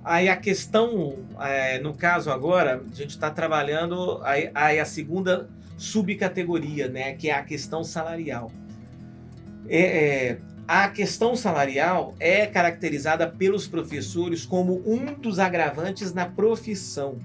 Aí a questão, no caso agora, a gente está trabalhando aí a segunda subcategoria, né, que é a questão salarial. A questão salarial é caracterizada pelos professores como um dos agravantes na profissão,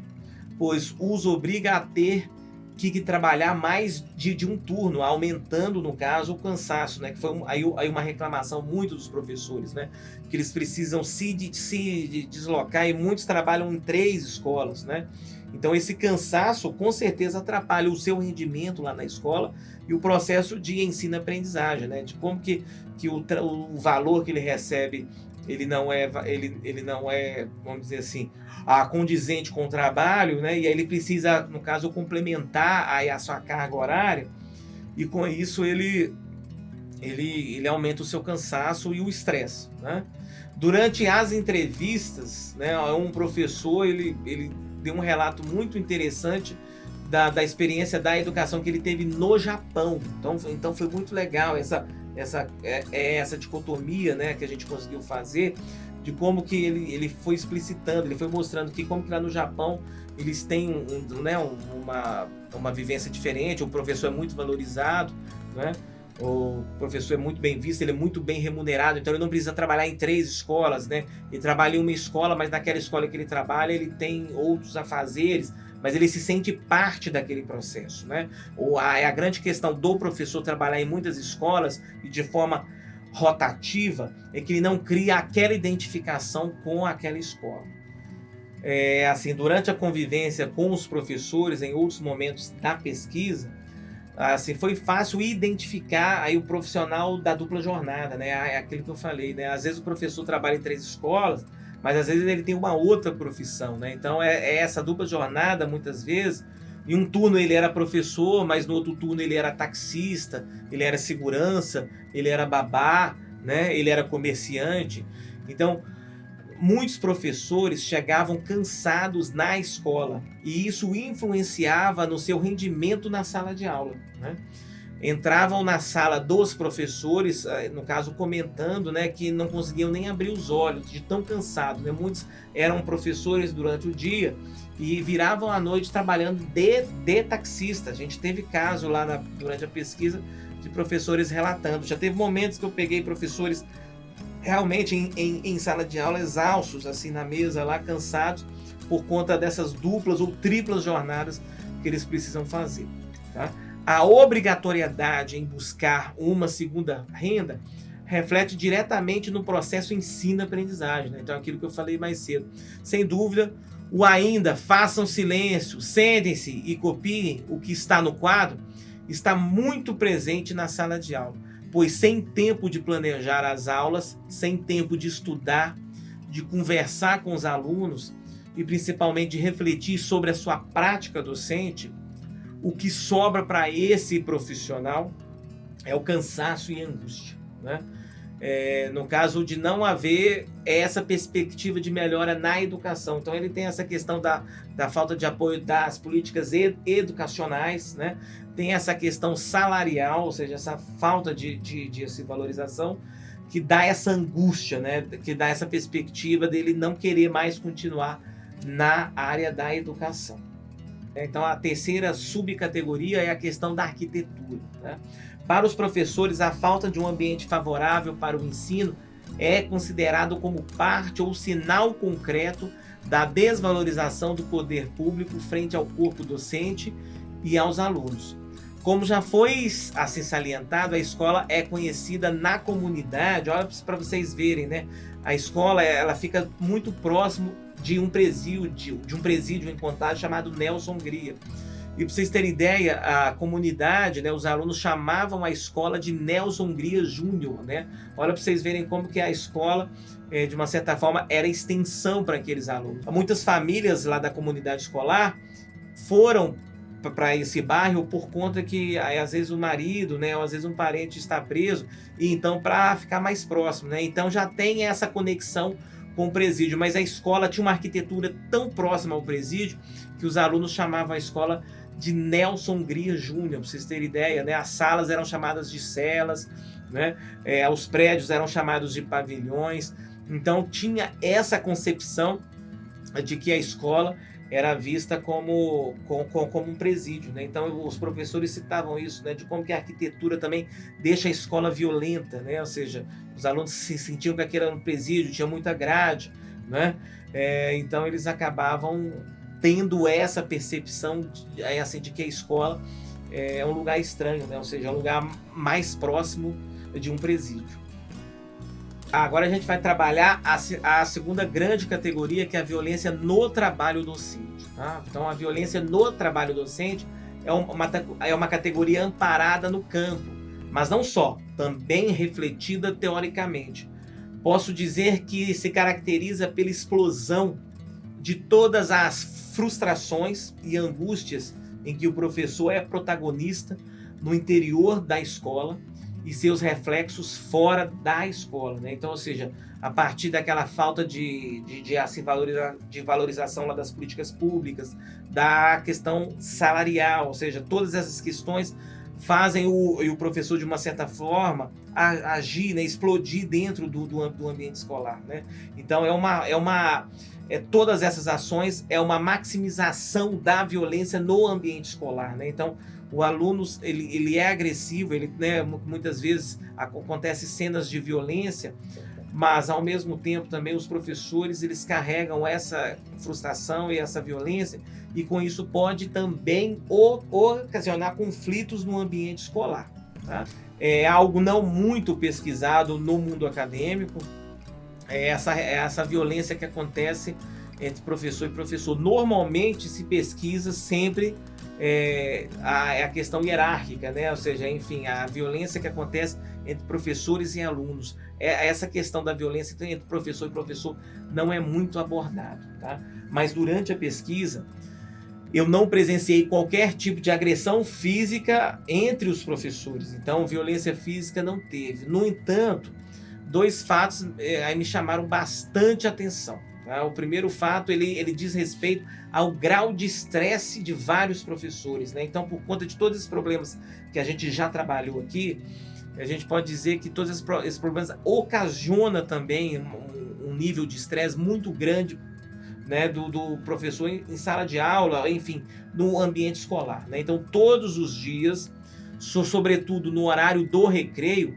pois os obriga a ter que trabalhar mais de um turno, aumentando, no caso, o cansaço, né? Que foi aí uma reclamação muito dos professores, né? Que eles precisam se deslocar e muitos trabalham em 3 escolas, né? Então esse cansaço com certeza atrapalha o seu rendimento lá na escola e o processo de ensino-aprendizagem, né? De como que o valor que ele recebe ele não é, vamos dizer assim, condizente com o trabalho, né? E aí ele precisa, no caso, complementar aí a sua carga horária, e com isso ele aumenta o seu cansaço e o estresse, né? Durante as entrevistas, né, um professor ele deu um relato muito interessante da experiência da educação que ele teve no Japão. Então foi muito legal essa dicotomia, né, que a gente conseguiu fazer, de como que ele foi explicitando, ele foi mostrando que como que lá no Japão eles têm uma vivência diferente, o professor é muito valorizado, né? O professor é muito bem visto, ele é muito bem remunerado, então ele não precisa trabalhar em 3 escolas, né? Ele trabalha em uma escola, mas naquela escola que ele trabalha, ele tem outros afazeres, mas ele se sente parte daquele processo, né? A grande questão do professor trabalhar em muitas escolas e de forma rotativa é que ele não cria aquela identificação com aquela escola. Assim, durante a convivência com os professores, em outros momentos da pesquisa, assim, foi fácil identificar aí o profissional da dupla jornada, né? É aquilo que eu falei, né? Às vezes o professor trabalha em 3 escolas, mas às vezes ele tem uma outra profissão, né? Então essa dupla jornada, muitas vezes, em um turno ele era professor, mas no outro turno ele era taxista, ele era segurança, ele era babá, né? Ele era comerciante. Então, muitos professores chegavam cansados na escola e isso influenciava no seu rendimento na sala de aula, né? Entravam na sala dos professores, no caso comentando, né, que não conseguiam nem abrir os olhos de tão cansados, né? Muitos eram professores durante o dia e viravam à noite trabalhando de taxista. A gente teve caso lá durante a pesquisa de professores relatando. Já teve momentos que eu peguei professores realmente em sala de aula exaustos, assim, na mesa lá, cansados por conta dessas duplas ou triplas jornadas que eles precisam fazer, tá? A obrigatoriedade em buscar uma segunda renda reflete diretamente no processo ensino-aprendizagem, né? Então aquilo que eu falei mais cedo. Sem dúvida, o ainda façam silêncio, sentem-se e copiem o que está no quadro está muito presente na sala de aula, pois sem tempo de planejar as aulas, sem tempo de estudar, de conversar com os alunos e principalmente de refletir sobre a sua prática docente, o que sobra para esse profissional é o cansaço e a angústia, né? No caso de não haver essa perspectiva de melhora na educação. Então ele tem essa questão da falta de apoio das políticas educacionais, né? Tem essa questão salarial, ou seja, essa falta de valorização, que dá essa angústia, né? Que dá essa perspectiva dele não querer mais continuar na área da educação. Então a terceira subcategoria é a questão da arquitetura, né? Para os professores, a falta de um ambiente favorável para o ensino é considerado como parte ou sinal concreto da desvalorização do poder público frente ao corpo docente e aos alunos. Como já foi assim salientado, a escola é conhecida na comunidade. Olha para vocês verem, né? A escola ela fica muito próximo de um presídio em Contagem chamado Nelson Hungria. E para vocês terem ideia, a comunidade, né, os alunos chamavam a escola de Nelson Hungria Júnior, né? Olha para vocês verem como que a escola, de uma certa forma, era extensão para aqueles alunos. Muitas famílias lá da comunidade escolar foram para esse bairro por conta que às vezes o marido, né, ou às vezes um parente está preso, e então para ficar mais próximo, né? Então já tem essa conexão com o presídio, mas a escola tinha uma arquitetura tão próxima ao presídio que os alunos chamavam a escola de Nelson Hungria Júnior, para vocês terem ideia, né? As salas eram chamadas de celas, né? Os prédios eram chamados de pavilhões. Então tinha essa concepção de que a escola era vista como um presídio, né? Então os professores citavam isso, né? De como que a arquitetura também deixa a escola violenta, né? Ou seja, os alunos se sentiam que aquele era um presídio, tinha muita grade, né? Então eles acabavam tendo essa percepção assim, de que a escola é um lugar estranho, né? Ou seja, é um lugar mais próximo de um presídio. Agora a gente vai trabalhar a segunda grande categoria, que é a violência no trabalho docente. Tá? Então, a violência no trabalho docente é uma categoria amparada no campo, mas não só, também refletida teoricamente. Posso dizer que se caracteriza pela explosão de todas as frustrações e angústias em que o professor é protagonista no interior da escola e seus reflexos fora da escola, né? Então, ou seja, a partir daquela falta de valorização lá das políticas públicas, da questão salarial, ou seja, todas essas questões fazem o professor, de uma certa forma, agir, né, explodir dentro do ambiente escolar, né? Então, todas essas ações é uma maximização da violência no ambiente escolar, né? Então, o aluno ele é agressivo, né, muitas vezes acontecem cenas de violência, mas ao mesmo tempo também os professores eles carregam essa frustração e essa violência, e com isso pode também ocasionar conflitos no ambiente escolar. Tá? É algo não muito pesquisado no mundo acadêmico, essa violência que acontece entre professor e professor. Normalmente se pesquisa sempre a questão hierárquica, né? Ou seja, enfim, a violência que acontece entre professores e alunos. Essa questão da violência entre professor e professor não é muito abordado, tá? Mas durante a pesquisa, eu não presenciei qualquer tipo de agressão física entre os professores. Então, violência física não teve. No entanto, dois fatos aí me chamaram bastante atenção. Tá? O primeiro fato, ele diz respeito ao grau de estresse de vários professores, né? Então, por conta de todos esses problemas que a gente já trabalhou aqui, a gente pode dizer que todos esses problemas ocasionam também um nível de estresse muito grande, né, do professor em sala de aula, enfim, no ambiente escolar, né? Então, todos os dias, sobretudo no horário do recreio,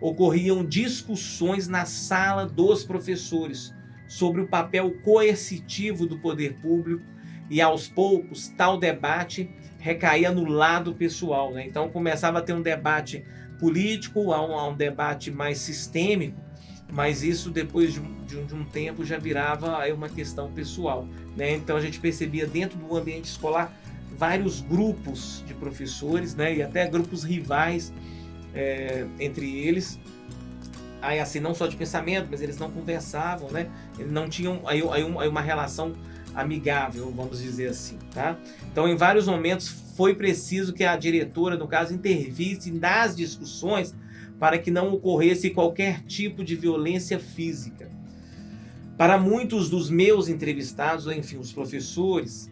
ocorriam discussões na sala dos professores sobre o papel coercitivo do poder público, e aos poucos tal debate recaía no lado pessoal, né? Então começava a ter um debate político, a um debate mais sistêmico, mas isso depois de um tempo já virava aí uma questão pessoal, né? Então a gente percebia dentro do ambiente escolar vários grupos de professores, né? E até grupos rivais entre eles, aí assim, não só de pensamento, mas eles não conversavam, né? Eles não tinham aí uma relação amigável, vamos dizer assim, tá? Então, em vários momentos foi preciso que a diretora, no caso, intervisse nas discussões para que não ocorresse qualquer tipo de violência física. Para muitos dos meus entrevistados, enfim, os professores,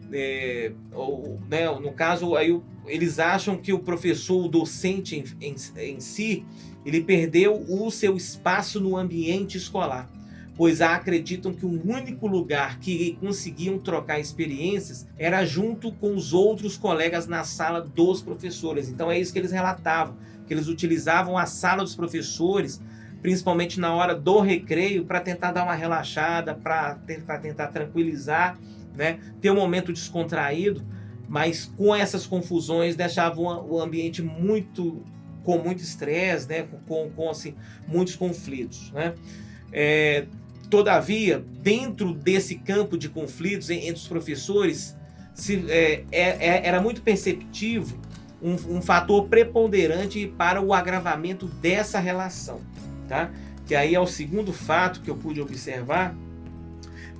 no caso, aí, eles acham que o professor, o docente em si, ele perdeu o seu espaço no ambiente escolar, pois acreditam que o único lugar que conseguiam trocar experiências era junto com os outros colegas na sala dos professores. Então é isso que eles relatavam, que eles utilizavam a sala dos professores, principalmente na hora do recreio, para tentar dar uma relaxada, para tentar tranquilizar, né? Ter um momento descontraído, mas com essas confusões deixavam o ambiente com muito estresse, né? com assim, muitos conflitos, né? Todavia, dentro desse campo de conflitos entre os professores, era muito perceptível um fator preponderante para o agravamento dessa relação, tá? Que aí é o segundo fato que eu pude observar,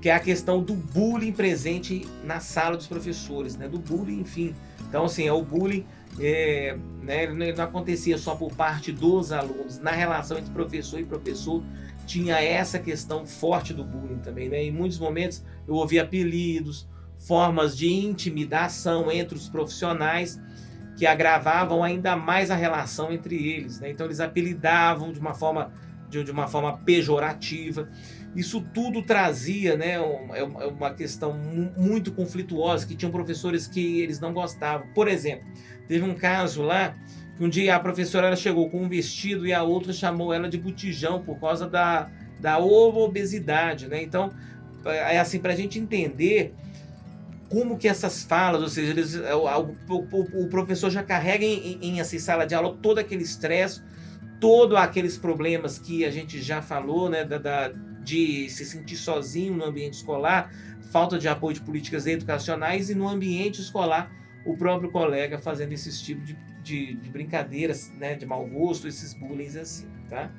que é a questão do bullying presente na sala dos professores, né? Do bullying, enfim. Então, assim, o bullying né, não acontecia só por parte dos alunos. Na relação entre professor e professor, tinha essa questão forte do bullying também, né? Em muitos momentos eu ouvia apelidos, formas de intimidação entre os profissionais que agravavam ainda mais a relação entre eles, né? Então eles apelidavam de uma forma pejorativa. Isso tudo trazia, né, uma questão muito conflituosa, que tinham professores que eles não gostavam. Por exemplo, teve um caso lá que um dia a professora ela chegou com um vestido e a outra chamou ela de botijão por causa da obesidade, né? Então, é assim, para a gente entender como que essas falas, ou seja, o professor já carrega em assim, sala de aula todo aquele estresse, todos aqueles problemas que a gente já falou, né, de se sentir sozinho no ambiente escolar, falta de apoio de políticas educacionais e no ambiente escolar o próprio colega fazendo esses tipos de brincadeiras, né, de mau gosto, esses bullying assim, tá?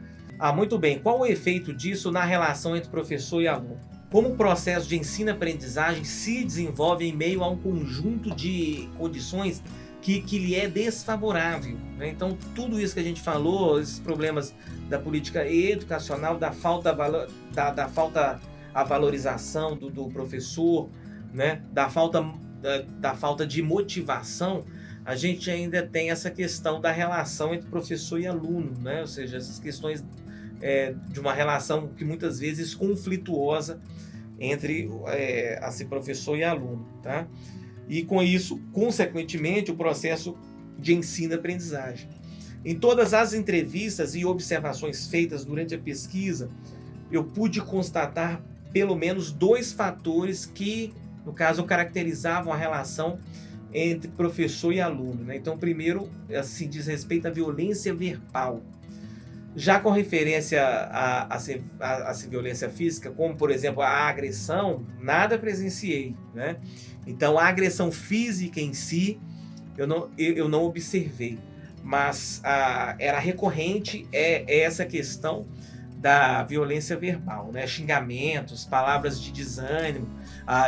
Muito bem. Qual o efeito disso na relação entre professor e aluno? Como o processo de ensino-aprendizagem se desenvolve em meio a um conjunto de condições que lhe é desfavorável, né? Então, tudo isso que a gente falou, esses problemas da política educacional, da falta à valorização do professor, né? da falta de motivação, a gente ainda tem essa questão da relação entre professor e aluno, né? Ou seja, essas questões de uma relação que muitas vezes conflituosa entre assim, professor e aluno, tá? E com isso, consequentemente, o processo de ensino-aprendizagem. Em todas as entrevistas e observações feitas durante a pesquisa, eu pude constatar pelo menos 2 fatores que, no caso, caracterizavam a relação entre professor e aluno, né? Então, primeiro, assim, diz respeito à violência verbal. Já com referência à violência física, como, por exemplo, a agressão, nada presenciei, né? Então, a agressão física em si, eu não observei. Mas era recorrente essa questão da violência verbal, né? Xingamentos, palavras de desânimo,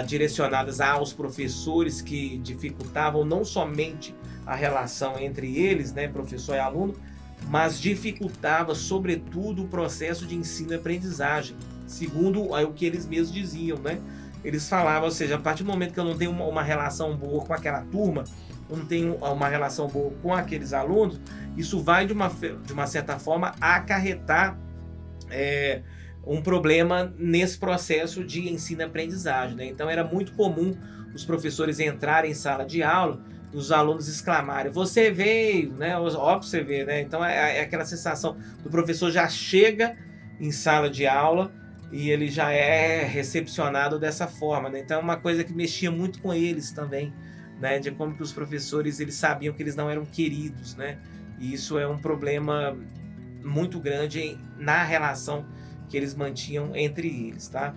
direcionadas aos professores que dificultavam não somente a relação entre eles, né, professor e aluno, mas dificultava, sobretudo, o processo de ensino e aprendizagem, segundo o que eles mesmos diziam, né? Eles falavam, ou seja, a partir do momento que eu não tenho uma relação boa com aquela turma, eu não tenho uma relação boa com aqueles alunos, isso vai, de uma certa forma, acarretar um problema nesse processo de ensino e aprendizagem, né? Então, era muito comum os professores entrarem em sala de aula e os alunos exclamarem: "Você veio", né? Óbvio, você veio, né? Então, é aquela sensação do professor já chega em sala de aula e ele já é recepcionado dessa forma, né? Então, é uma coisa que mexia muito com eles também, né? De como que os professores, eles sabiam que eles não eram queridos, né? E isso é um problema muito grande na relação que eles mantinham entre eles, tá?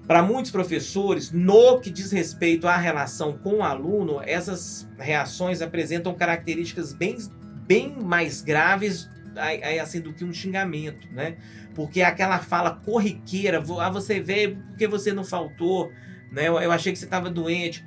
Para muitos professores, no que diz respeito à relação com o aluno, essas reações apresentam características bem mais graves assim, do que um xingamento, né? Porque aquela fala corriqueira: você veio porque você não faltou, né? Eu achei que você estava doente.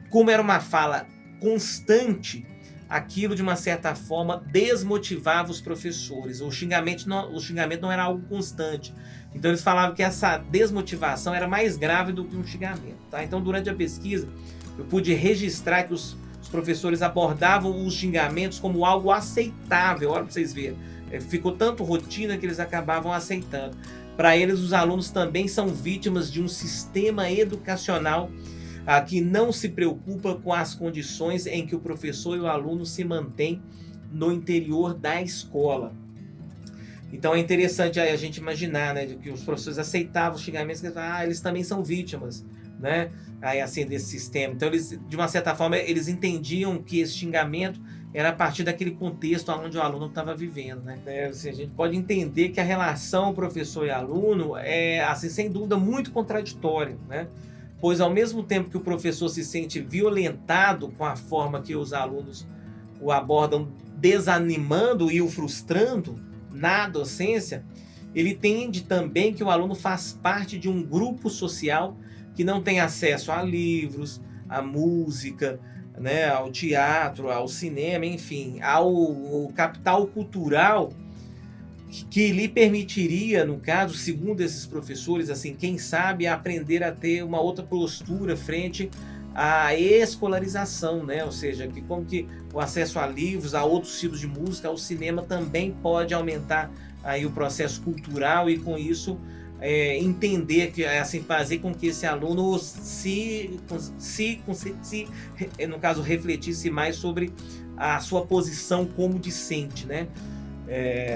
Como era uma fala constante, aquilo, de uma certa forma, desmotivava os professores. O xingamento não era algo constante. Então, eles falavam que essa desmotivação era mais grave do que um xingamento, tá? Então, durante a pesquisa, eu pude registrar que os professores abordavam os xingamentos como algo aceitável. Olha para vocês verem. Ficou tanto rotina que eles acabavam aceitando. Para eles, os alunos também são vítimas de um sistema educacional que não se preocupa com as condições em que o professor e o aluno se mantêm no interior da escola. Então, é interessante a gente imaginar, né, que os professores aceitavam os xingamentos, que eles também são vítimas, né, assim, desse sistema. Então, eles, de uma certa forma, eles entendiam que esse xingamento era a partir daquele contexto onde o aluno estava vivendo, né? Assim, a gente pode entender que a relação professor e aluno é, assim, sem dúvida, muito contraditória, né? Pois, ao mesmo tempo que o professor se sente violentado com a forma que os alunos o abordam, desanimando e o frustrando na docência, ele entende também que o aluno faz parte de um grupo social que não tem acesso a livros, a música, né, ao teatro, ao cinema, enfim, ao capital cultural que lhe permitiria, no caso, segundo esses professores, assim, quem sabe, aprender a ter uma outra postura frente à escolarização, né? Ou seja, que como que o acesso a livros, a outros tipos de música, ao cinema também pode aumentar aí o processo cultural e, com isso, entender, que assim, fazer com que esse aluno no caso, refletisse mais sobre a sua posição como discente, né?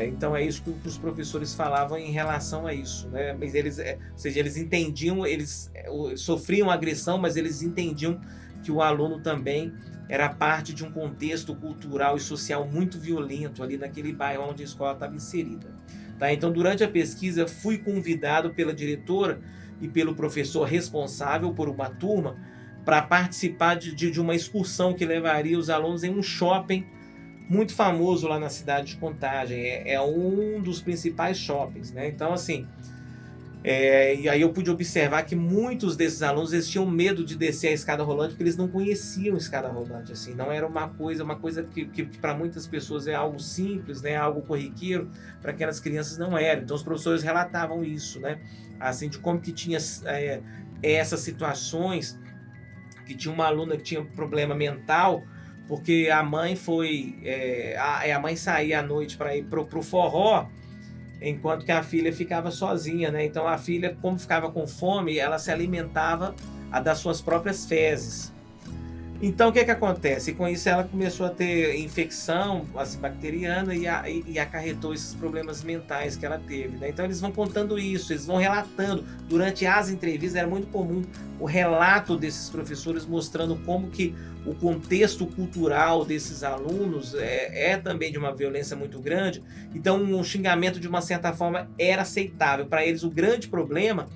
Então é isso que os professores falavam em relação a isso, né? Mas eles, ou seja, eles entendiam, eles sofriam agressão, mas eles entendiam que o aluno também era parte de um contexto cultural e social muito violento ali naquele bairro onde a escola estava inserida. Tá? Então, durante a pesquisa, fui convidado pela diretora e pelo professor responsável por uma turma para participar de uma excursão que levaria os alunos em um shopping muito famoso lá na cidade de Contagem. É um dos principais shoppings, né? Então, assim, e aí eu pude observar que muitos desses alunos, eles tinham medo de descer a escada rolante porque eles não conheciam a escada rolante, assim, não era uma coisa que para muitas pessoas é algo simples, né, algo corriqueiro, para aquelas crianças não era. Então os professores relatavam isso, né, assim, de como que tinha essas situações, que tinha uma aluna que tinha problema mental, porque a mãe a mãe saía à noite para ir pro forró, enquanto que a filha ficava sozinha, né? Então a filha, como ficava com fome, ela se alimentava das suas próprias fezes. Então o que acontece? Com isso ela começou a ter infecção bacteriana e acarretou esses problemas mentais que ela teve, né? Então eles vão contando isso, eles vão relatando. Durante as entrevistas era muito comum o relato desses professores mostrando como que o contexto cultural desses alunos também de uma violência muito grande. Então um xingamento de uma certa forma era aceitável. Para eles o grande problema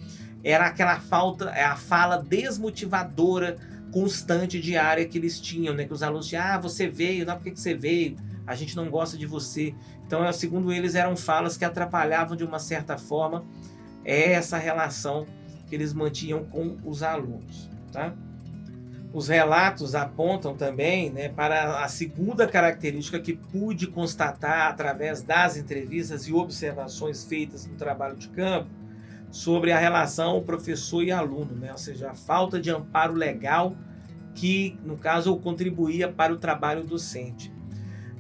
era aquela a fala desmotivadora constante, diária que eles tinham, né? Que os alunos diziam, você veio, não, por que você veio? A gente não gosta de você. Então, segundo eles, eram falas que atrapalhavam de uma certa forma essa relação que eles mantinham com os alunos, tá? Os relatos apontam também, né, para a segunda característica que pude constatar através das entrevistas e observações feitas no trabalho de campo, sobre a relação professor e aluno, né? Ou seja, a falta de amparo legal que, no caso, contribuía para o trabalho docente.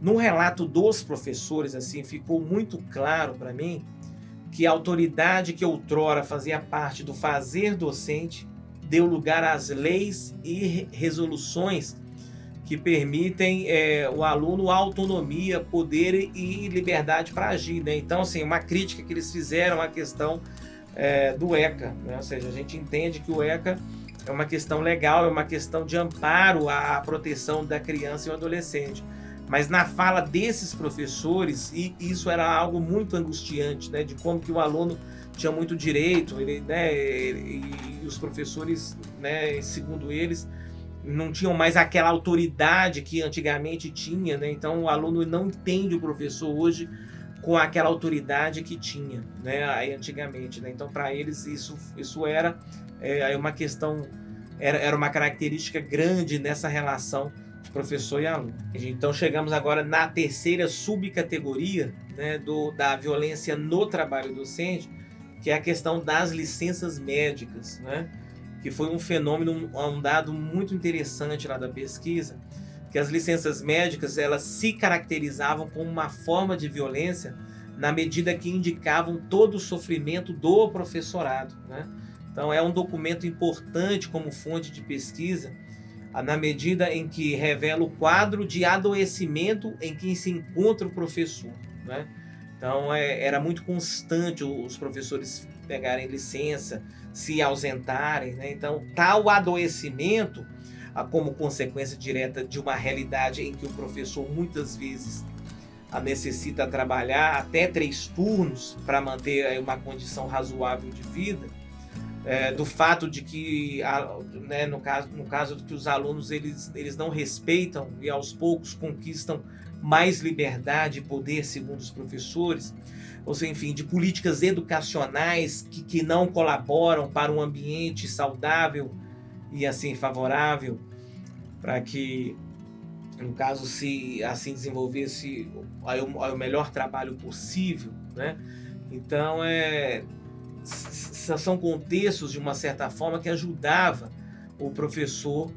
No relato dos professores, assim, ficou muito claro para mim que a autoridade que outrora fazia parte do fazer docente deu lugar às leis e resoluções que permitem o aluno autonomia, poder e liberdade para agir, né? Então, assim, uma crítica que eles fizeram à questão do ECA, né? Ou seja, a gente entende que o ECA é uma questão legal, é uma questão de amparo à proteção da criança e do adolescente, mas na fala desses professores, e isso era algo muito angustiante, né, de como que o aluno tinha muito direito, né, e os professores, né, segundo eles, não tinham mais aquela autoridade que antigamente tinha, né? Então o aluno não entende o professor hoje com aquela autoridade que tinha, né, aí antigamente, né? Então para eles isso era uma questão, era uma característica grande nessa relação de professor e aluno. Então chegamos agora na terceira subcategoria, né, da violência no trabalho docente, que é a questão das licenças médicas, né? Que foi um fenômeno, um dado muito interessante lá da pesquisa, que as licenças médicas, elas se caracterizavam como uma forma de violência na medida que indicavam todo o sofrimento do professorado, né? Então é um documento importante como fonte de pesquisa, na medida em que revela o quadro de adoecimento em que se encontra o professor, né? Então era muito constante os professores pegarem licença, se ausentarem, né? Então tal adoecimento, como consequência direta de uma realidade em que o professor muitas vezes necessita trabalhar até 3 turnos para manter uma condição razoável de vida, do fato de que, né, no caso de que os alunos eles não respeitam e aos poucos conquistam mais liberdade e poder, segundo os professores, ou seja, enfim, de políticas educacionais que não colaboram para um ambiente saudável e assim favorável para que, no caso, se assim desenvolvesse o melhor trabalho possível, né? Então são contextos de uma certa forma que ajudava o professor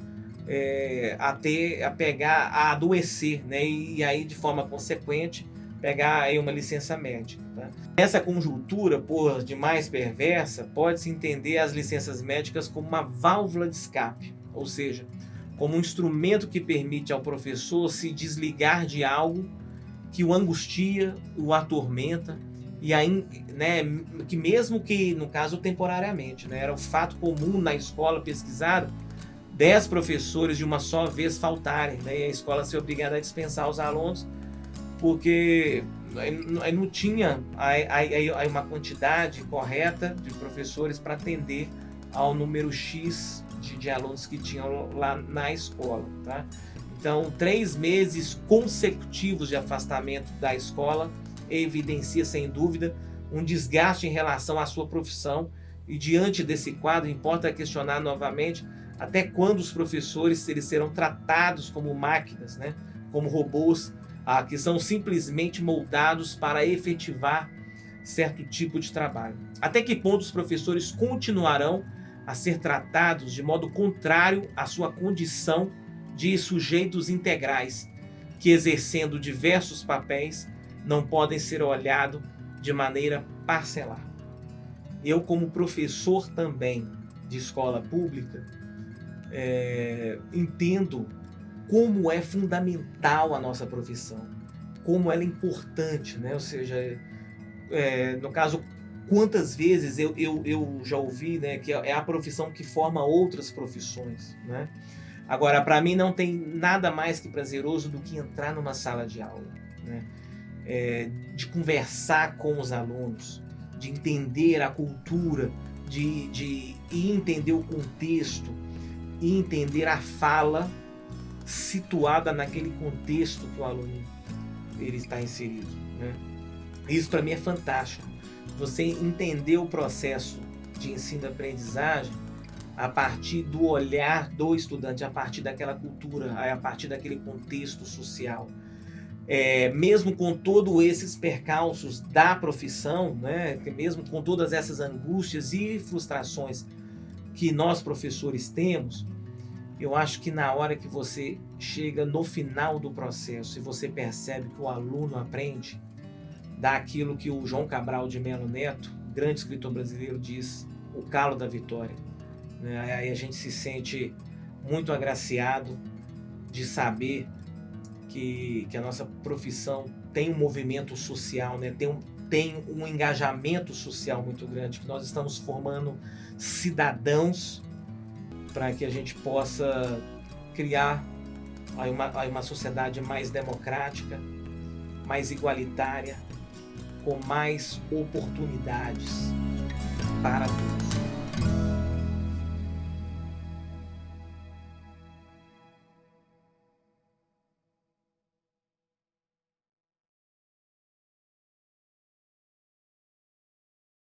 a adoecer, né? E aí de forma consequente pegar aí uma licença médica. Tá? Nessa conjuntura, por demais perversa, pode-se entender as licenças médicas como uma válvula de escape, ou seja, como um instrumento que permite ao professor se desligar de algo que o angustia, o atormenta, e aí, né, que mesmo que, no caso, temporariamente, né, era o fato comum na escola pesquisado 10 professores de uma só vez faltarem, né, e a escola ser obrigada a dispensar os alunos, porque não tinha aí uma quantidade correta de professores para atender ao número X de alunos que tinham lá na escola. Tá? Então, 3 meses consecutivos de afastamento da escola evidencia, sem dúvida, um desgaste em relação à sua profissão, e diante desse quadro, importa questionar novamente até quando os professores eles serão tratados como máquinas, né? Como robôs, que são simplesmente moldados para efetivar certo tipo de trabalho. Até que ponto os professores continuarão a ser tratados de modo contrário à sua condição de sujeitos integrais, que exercendo diversos papéis não podem ser olhados de maneira parcelar. Eu, como professor também de escola pública, entendo como é fundamental a nossa profissão, como ela é importante, né? Ou seja, no caso, quantas vezes eu já ouvi, né, que é a profissão que forma outras profissões, né? Agora, para mim não tem nada mais que prazeroso do que entrar numa sala de aula, né? De conversar com os alunos, de entender a cultura, de entender o contexto e entender a fala situada naquele contexto que o aluno ele está inserido, né? Isso para mim é fantástico. Você entender o processo de ensino-aprendizagem a partir do olhar do estudante, a partir daquela cultura, a partir daquele contexto social. Mesmo com todos esses percalços da profissão, né, mesmo com todas essas angústias e frustrações que nós professores temos, eu acho que na hora que você chega no final do processo e você percebe que o aluno aprende, dá aquilo que o João Cabral de Melo Neto, grande escritor brasileiro, diz, o calo da vitória. Aí a gente se sente muito agraciado de saber que a nossa profissão tem um movimento social, né? tem um engajamento social muito grande, que nós estamos formando cidadãos para que a gente possa criar uma sociedade mais democrática, mais igualitária, com mais oportunidades para todos.